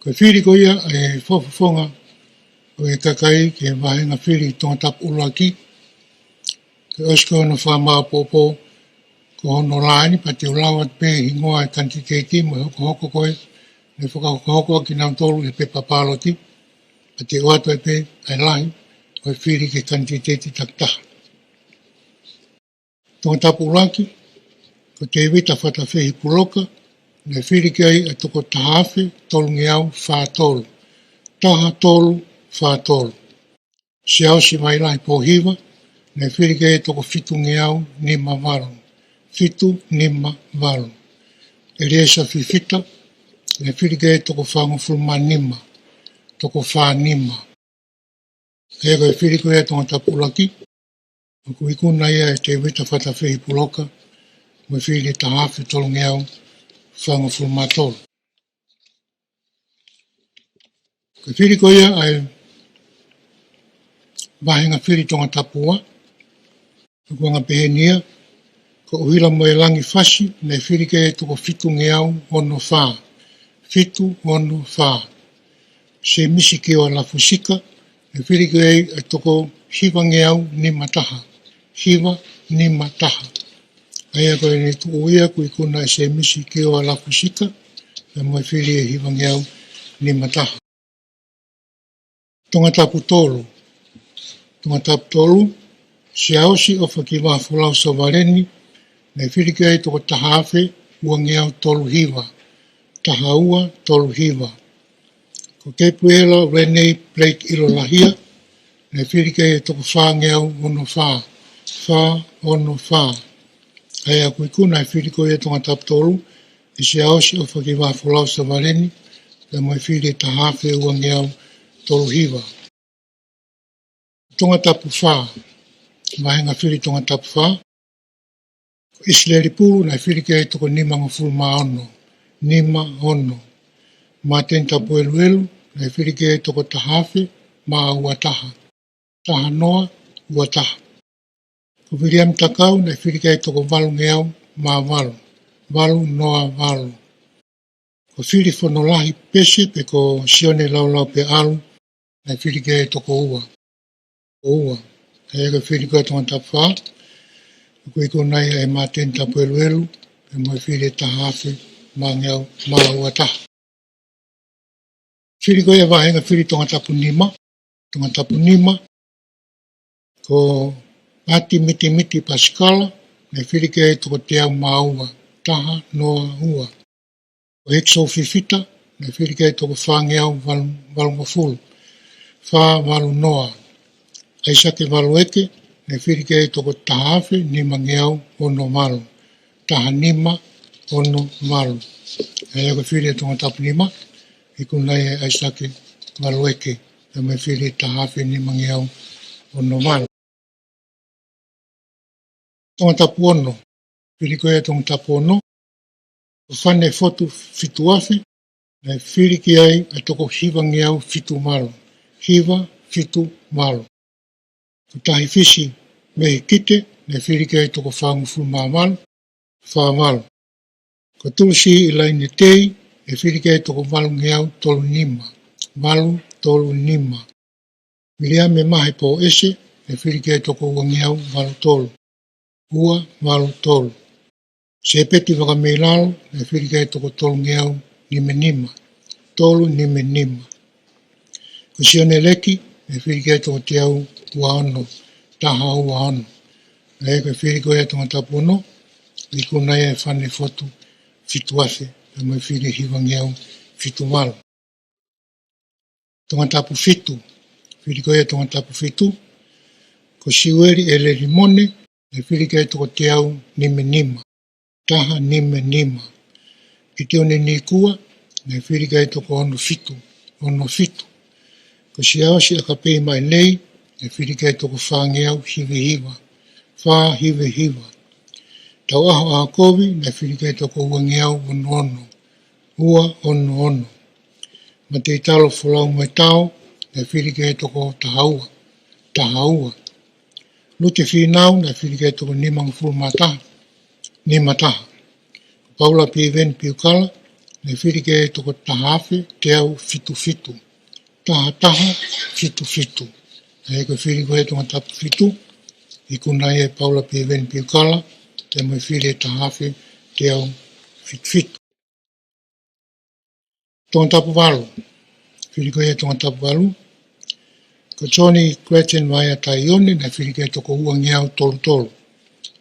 Ko whiri ko ia e whawhawhonga o e kakai ke wahenga whiri tonga tapu ulaki. Ke osko ono whamaa pōpō ko hono rāni pa te ulawa te pē hingoa e kanti keiti mo hoko hoko koe me whakahoko ki nau tolu e pe papaloti pa te oato e pē ai lahi o e whiri ke kanti keiti taktaha. Tonga tapu ulaki ko te iwita whata whehi puloka ne whiri ki ai e toko tahawhi tolu ngiau whātolu. Taha tolu whātolu. Si au si mai lai pōhiwa ne whiri ki ai e toko whitu ngiau nima waru. Whitu nima waru. E reisa whiwhita ne whiri ki ai e toko whangofulma nima. Toko whā nima. E koe whiri ki ai tonga tapu ulaki. Ko ikuna ia e te iwita whata whehi puloka mo whiri tahawhi tolu ngiau whangofulma tolu. Ko whiri ko ia ai wahenga whiri tonga tapua. Ko kuanga pehenia. Ko uhila mo e langi whasi ne whiri ke e toko whitu ngeau ono whā. Whitu ono whā. Se misi ki o lafusika ne whiri ke e toko hiwa ngeau nima taha. Hiwa nima taha. Aia koe ne tu uia kui kuna e se misi ki o lafusika ne mo e whiri e hiwa ngeau nima taha. Tonga tapu tolu. Tonga tapu tolu, si aosi o whakiwa fulau sa wareni, ne whiri ki ai toko tahawhi ua ngeau tolu hiwa. Taha ua tolu hiwa. Ko kepuela Renee Blake ilo lahia, ne whiri ki ai toko whā ngeau ono whā. Whā ono whā. Aia kui kuna e whiri ko ia tonga tapu tolu, e si aosi o whakiwa fulau sa wareni, ne mo e whiri tahawhi ua ngeau tolu hiwa. Tonga tapu whā. Wahenga whiri tonga tapu whā. Isleri pulu na whiri ki ai toko nima ngofulma ono. Nima ono. Ma ten tapu elu na whiri ki ai toko tahawhi ma ua taha. Taha noa ua taha. Ko William Takau na whiri ki ai toko walu ngeau ma walu. Walu noa walu. Ko whiri whanolahi pese pe ko sione laulau pe alu na whiri ki ai toko ua. Ua. Hei ka whiri koe tonga tapu whā. Ko iko nei e mā ten tapu elu, e mo e whiri tahawhi mā ngeau mā ua taha. Whiri koe e wahenga whiri tonga tapu nima. Tonga tapu nima. Ko ati miti miti paskala, ne whiri ki ai toko te au mā ua. Taha noa ua. Ko hekso whiwhita, ne whiri ki ai toko whā ngeau walu mafulu. Whā walu noa. Aisake walu eke, ne whiri ki ai toko tahawhi nima ngeau ono walu. Taha nima ono walu. Hei ako whiri e tonga tapu nima, iku nei e aisake walu eke, e me whiri tahawhi nima ngeau ono walu. Tonga tapu ono, whiri ko e tonga tapu ono, ko whane fotu fitu afe, ne whiri ki ai e toko hiwa ngeau fitu malu. Hiwa fitu malu. Ko tahi fisi mehi kite, ne whiri ki ai toko whangufu mā malu, whā malu. Ko tulsi i laine tei, ne whiri ki ai toko walu ngeau tolu nima. Walu tolu nima. Miria me mahi po ese, ne whiri ki ai toko ua ngeau walu tolu. Ua walu tolu. Se peti waka mei lalo, ne whiri ki ai toko tolu ngeau nime nima. Tolu nime nima. Ko sione leki, ne whiri ki ai toko te au ua ono. Taha ua ono. Hei koe whiri koe e tonga tapu ono, i kuna e whane fotu fitu afe, e mai whiri hiwa ngeau fitu walu. Tonga tapu fitu, whiri koe e tonga tapu fitu, ko siweri e le limone, e whiri koe e toko te au nime nima. Taha nime nima. Ki te one ni kua, e whiri koe e toko ono fitu. Ono fitu. Ko si awasi a ka pei mai nei, e whiri koe e toko whā ngeau hiwe hiwa. Whā hiwe hiwa. Tau aho a kovi, ne whiri koe e toko ua ngeau ono ono. Ua ono ono. Ma te italo whalau mai tau, ne whiri koe e toko tahaua. Tahaua. Lute whinau, ne whiri koe e toko nimang fulu mataha. Nima taha. Paula pi ven pi ukala, ne whirike e toko tahawhi te au fitu fitu. Taha taha, fitu fitu. E koe whiriko e tonga tapu fitu, i kuna e Paula Piven Piukala, te moi whiri tahawhi te au fitu fitu. Tonga tapu walu, whiriko e tonga tapu walu, ko Tony Gretchen mai a tai ione, ne whirike e toko ua ngiau tolu tolu.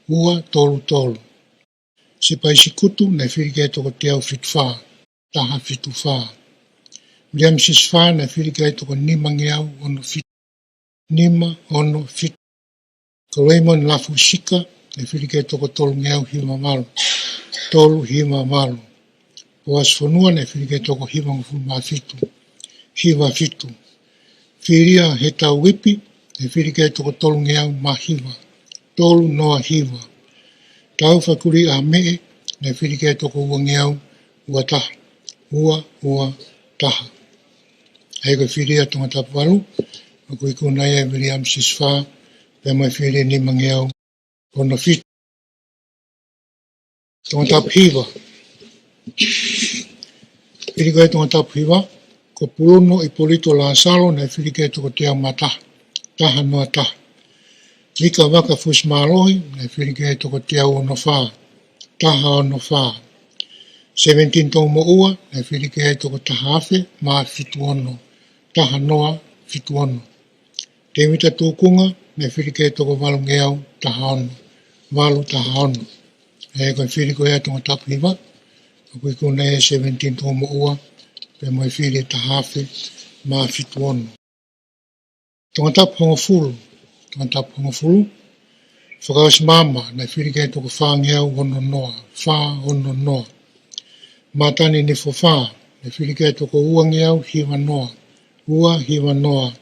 Ua tolu tolu. Se paisi kutu, ne whirike e toko te au fitu wha, taha fitu wha. Miriam Siswha, ne whirike e toko nima ngiau ono fitu. Nima ono fitu. Ko Raymond Lafu Sika, ne whirike e toko tolu ngiau hima malu. Tolu hima malu. Po asfonua, ne whirike e toko hima ngufu ma fitu. Hiva fitu. Whiria he tau wipi, ne whirike e toko tolu ngiau ma hiva. Tolu noa hiva. Tau whakuri a mee, ne whirike e toko ua ngiau ua taha. Ua taha. Hei whiria tonga tapu walu, ko i kuna e Miriam Siswha, pe mai whiri ni mangiau ono fitu. Tonga tapu hiva. Whirike e tonga tapu hiva, ko Pulono i Polito Lansalo, ne whirike e toko te au mataha. Taha noa taha. Lika waka fus maalohi, ne whirike e toko te au ono wha. Taha ono wha. 17 tau mo ua, ne whirike e toko tahawhi, ma fitu ono. Taha noa fitu ono. Te mita tūkunga, ne whirike e toko walu ngeau, taha ono. Walu taha ono. E koe whiriko e tonga tapu hiva, koe kuna e 17 tau mo ua, pe moi whiri tahawhi, ma fitu ono. Tonga tapu hongo fulu. Tonga tapu hongo fulu. Whakaos mama, ne whirike e toko wha ngeau ono noa. Wha ono noa. Matani ni fo wha, ne whirike e toko ua ngeau hiwa noa. Ua hiwa noa.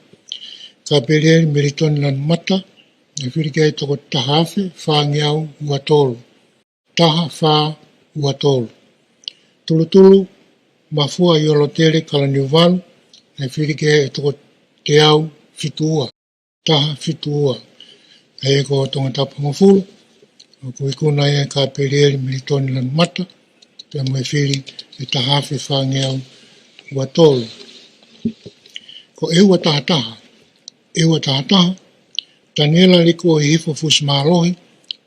Ka pere meritoni lan mata, ne whirike e toko tahawhi, wha ngeau ua tolu. Taha wha ua tolu. Tulu tulu, mafua i olotere kalani uvalu, ne whirike e toko te au fitu ua. Taha fitu ua. E ko tonga tapu hongo fulu, ko ikuna e ka pere meritoni lan mata, pe moi whiri e tahawhi wha ngeau ua tolu. Ko e ua taha taha. E ua taha taha. Taniela liko e hifo fus maalohi,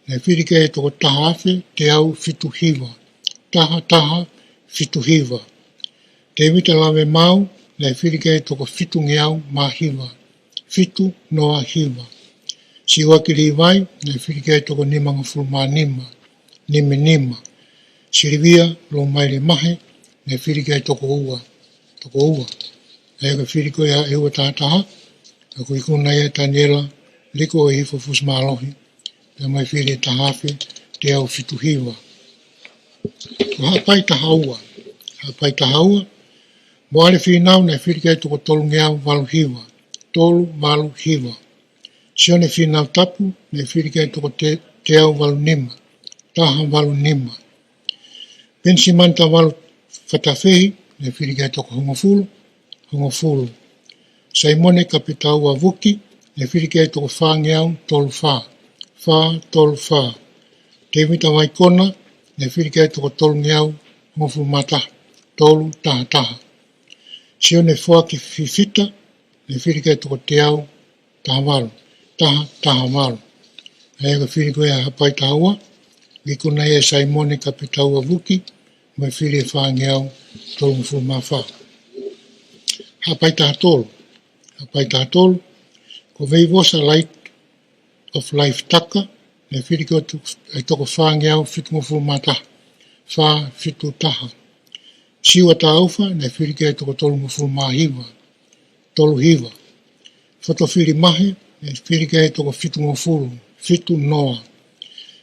ne whirike e toko tahawhi te au fitu hiva. Taha taha fitu hiva. Te mita lawe mau, ne whirike e toko fitu ngeau ma hiva. Fitu noa hiva. Si wakiri vai, ne whirike e toko nima ngafulu ma nima. Nime nima. Sirivia lo maile mahe, ne whirike e toko ua. Toko ua. Ega whiriko ia e ua taha taha, ko ikuna e Taniela liko e hifo fus maalohi, pe mai whiri tahawhi te au fitu hiva. Ko hapai taha ua. Hapai taha ua, mo ale whinau ne whirike e toko tolu ngeau walu hiva. Tolu walu hiva. Sione whinau tapu, ne whirike e toko te au walu nima. Taha walu nima. Pensi manta walu whatawhehi, ne whirike e toko hongofulu. Hongofulu. Saimone kapitau wa vuki, ne whirike e toko wha ngeau tolu wha. Wha tolu wha. Te mita waikona, ne whirike e toko tolu ngeau hongofulu mata. Tolu taha taha. Sione wha ki whiwhita, ne whirike e toko te au taha walu. Taha taha walu. Ega whiriko e hapai taha ua, wikuna e Saimone kapitau wa vuki, mai whiri e wha ngeau tolu hongofulu ma wha. Hapai taha tolu. Hapai taha tolu. Ko veivosa Light of Life taka, ne whiriko e toko wha ngeau fitu ngofulu ma taha. Wha fitu taha. Siwa taha ufa, ne whirike e toko tolu ngofulu ma hiva. Tolu hiva. Whato whiri mahe, ne whirike e toko fitu ngofulu. Fitu noa.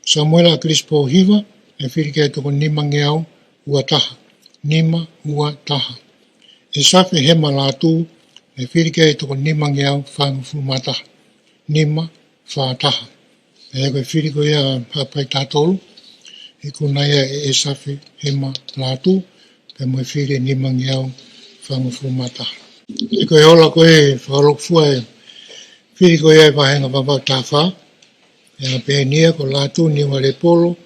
Samuela Crispo hiva, ne whirike e toko nima ngeau ua taha. Nima ua taha. E safi hema lātu, ne whirike e toko nima ngeau whangufulu mataha. Nima whātaha. E koe whiriko ia hapai tātolu, e kuna ia e safi hema lātu, pe moe whiri nima ngeau whangufulu mataha. E koe ola koe whakarokfua e whiriko ia e wahenga wawau tāwha, e a pēnia ko lātu niwa le polo,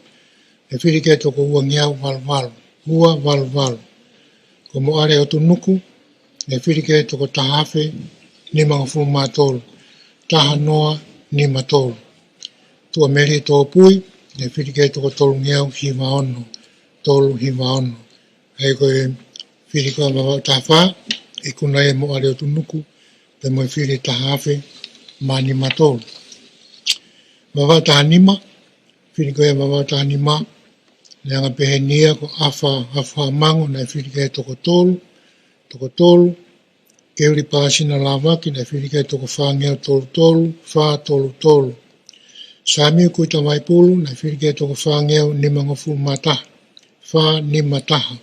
e whirike e toko ua ngeau walu walu. Ua walu walu. ko mo are o tunuku, e whirike e toko tahawhe, ni mga fu mātolu, taha noa, ni matolu. Tua meri tō pui, e whirike e toko tolu ngeau hiwa ono, tolu hiwa ono. Hei koe whirike o mawau tahawha, e kuna e mo are o tunuku, pe mo e whiri tahawhe, ma ni matolu. Mawau taha nima, whirike e mawau taha nima, Leanga pehe nia ko awha mango na whirike e toko tolu, keuri pāsina lawaki na whirike e toko whangeo tolu, wha tolu. Sāmiu kui ta waipulu na whirike e toko whangeo ni mangofu mataha, wha ni mataha.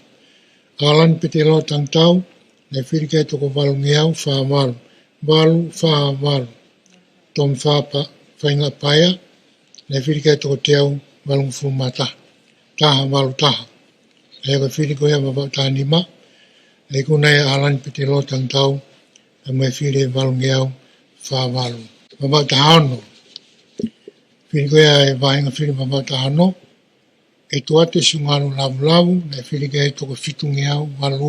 Alan pete lo tang tau, na whirike e toko walu ngeau, walu, walu. Tom whainga paia, na whirike e toko teau, walu ngofu mataha. Taha walu taha. E ko whiriko ea mawau taha nima, e kuna e alan pete lo tang tau, e mai whiri walu ngeau, wha walu. Mawau taha ono. Whiriko ea e wahinga whiri mawau taha ono, e tuate sungalu lavu, e whiriko e toko fitu ngeau, walu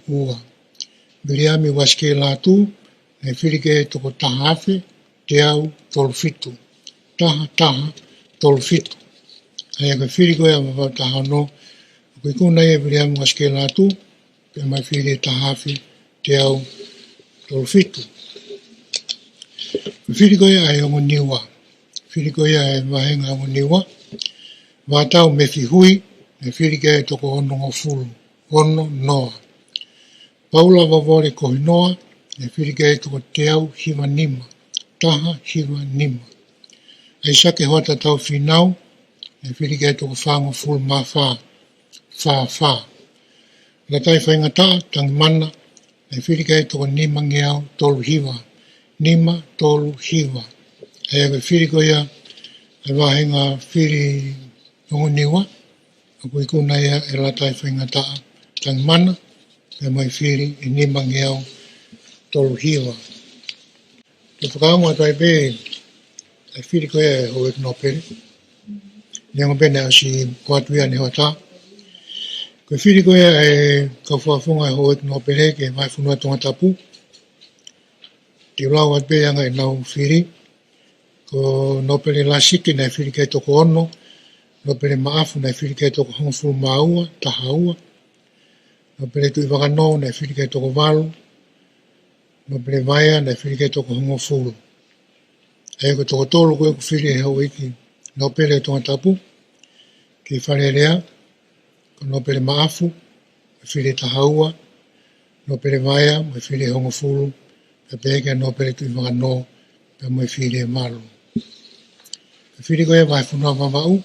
ua. Miriami waske latu, e whiriko e toko tahawhe, teau, tolu fitu. Taha, tolu fitu. Ai ka whiriko ea mawau taha ono, kui kuna e miriami waske latu, pe mai whiri tahawhe, teau, tolu fitu. Whiriko ea e ongo niwa. Whiriko ea e wahenga ongo niwa. Watau me hui, e whiriko e toko ono ngofulu, ono noa. Paula wawore kohi noa, e whiriko e toko teau hiwa nima, taha hiwa nima. Ai sake hota tau whinau, e whiriko e toko whango fulu ma wha. Latai whainga taa, tangi mana, e whiriko e toko nima ngeau tolu hiwa. Nima tolu hiwa. E whiriko ia e wahenga whiri ongo niwa, a kui kuna ia e latai whainga taa, tangi mana, e mai whiri e nima ngeau tolu hiwa. Te whakaunga tai pē, e whiriko ia e hoek no pere. Niango pene a si kuatuia ne hoa tā. Koe whiriko ia e kawhafunga e hoek no pere ke mai whunua tonga tapu. Te ulau at pē anga e nau whiri. Ko no pere la sike na whiriko e toko ono. No pere maafu na whiriko e toko hongfuru maua, taha ua. No pere tui wakano na whiriko e toko walu. No pere vaia na whiriko e toko hongofuru. E ko toko tolu koe ku whiri e hau iki. No pere e tonga tapu. Ki whare rea. Ko no pere maafu. Me whiri taha ua. No pere vaia. Me whiri e hongofuru. Pe peke no pere tui wakano. Pe me whiri e malu. Me whiri koe vai whunua wawau.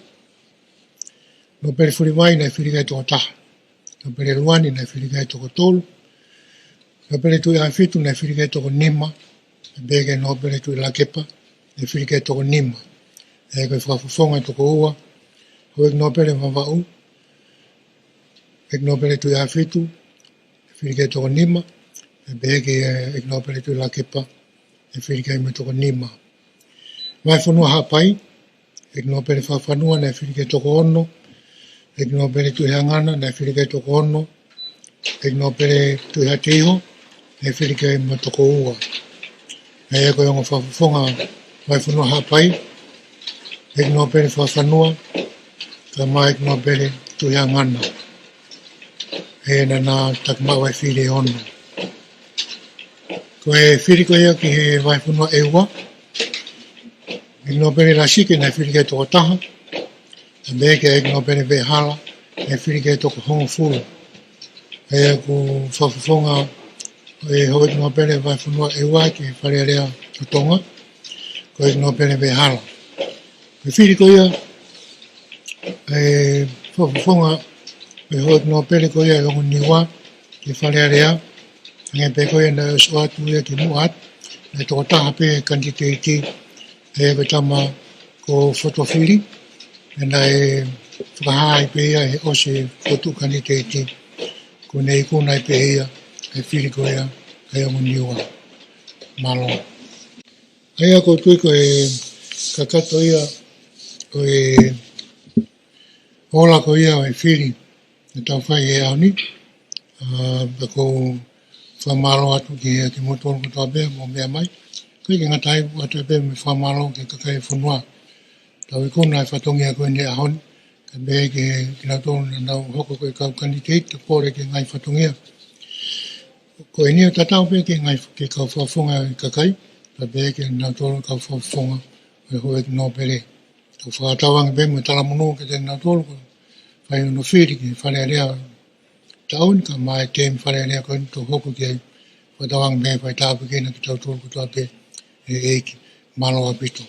No pere whiri vai na whiri kai toko taha. No pere ruani na whiri kai toko tolu. No pere tui awhitu na whiri kai toko nima. Pe peke no pere tui lakepa. Na whiri kai toko nima. E koe whakafufonga toko ua. Ho ek no pere wawau. Ek no pere tui awhitu. Na whiri kai toko nima. Pe peke ek no pere tui lakepa. Na whiri kai me toko nima. Mai whanua hapai. Ek no pere whawhanua na whiri kai toko ono. Ek no pere tui hangana na whiri kai toko ono. Ek no pere tui hateiho. Na whiri kai me toko ua. E koe ongo whawhafonga mai whanua hapai. Ek no pere whawhanua. Ka mai ek no pere tui hangana. E na nā takmawa e whiri ono. Koe whiri koe ia ki he mai whanua e ua. Ek no pere la sike na whiri kai toko taha. E meke ek no pere vehala. E whiri kai toko hongo fulu. E ku whawhafonga e ho ek no pere vai whanua e ua ki whare rea o tonga. Ko ek no pere vehala. E whiri koe ia e whawhafonga e ho ek no pere koe ia e ongo niwa ki whare rea. Nge pe koe na e soa tu ia ki muat. E toko taha pe kanditeiti. E pe tama ko whotowhiri. E na e whakahai pe ia e ose whotu kanditeiti. Ko nei kuna pe ia e whiri koe ia e ongo niwa. Malo. Aia ko tui ko e kakato ia o e ola ko ia o e whiri. e tau whai e au ni, pe kou whamalo atu ki motoro ko toa bea mo mea mai, kai ki ngatai atu bea me whamalo ke kakai whanua. Tau i kona e whatongi a koe ni ahoni, ka bea ki nga tōru na nau hoko koe kau kandidate, te pōre ki ngai whatongia. Ko e nia tatau pe ki ngai ki kau whawhonga i kakai, ka bea ki nga tōru kau whawhonga e hoe ki nō pere. Tau whakatawanga pe mo talamono ke te nga tōru ko whai no whiri ki whare rea taun ka mai tem whare rea koe to hoko ki ai whatawanga pe whai tāpu ki na ki tau tōru ko toa pe e eki malo apito.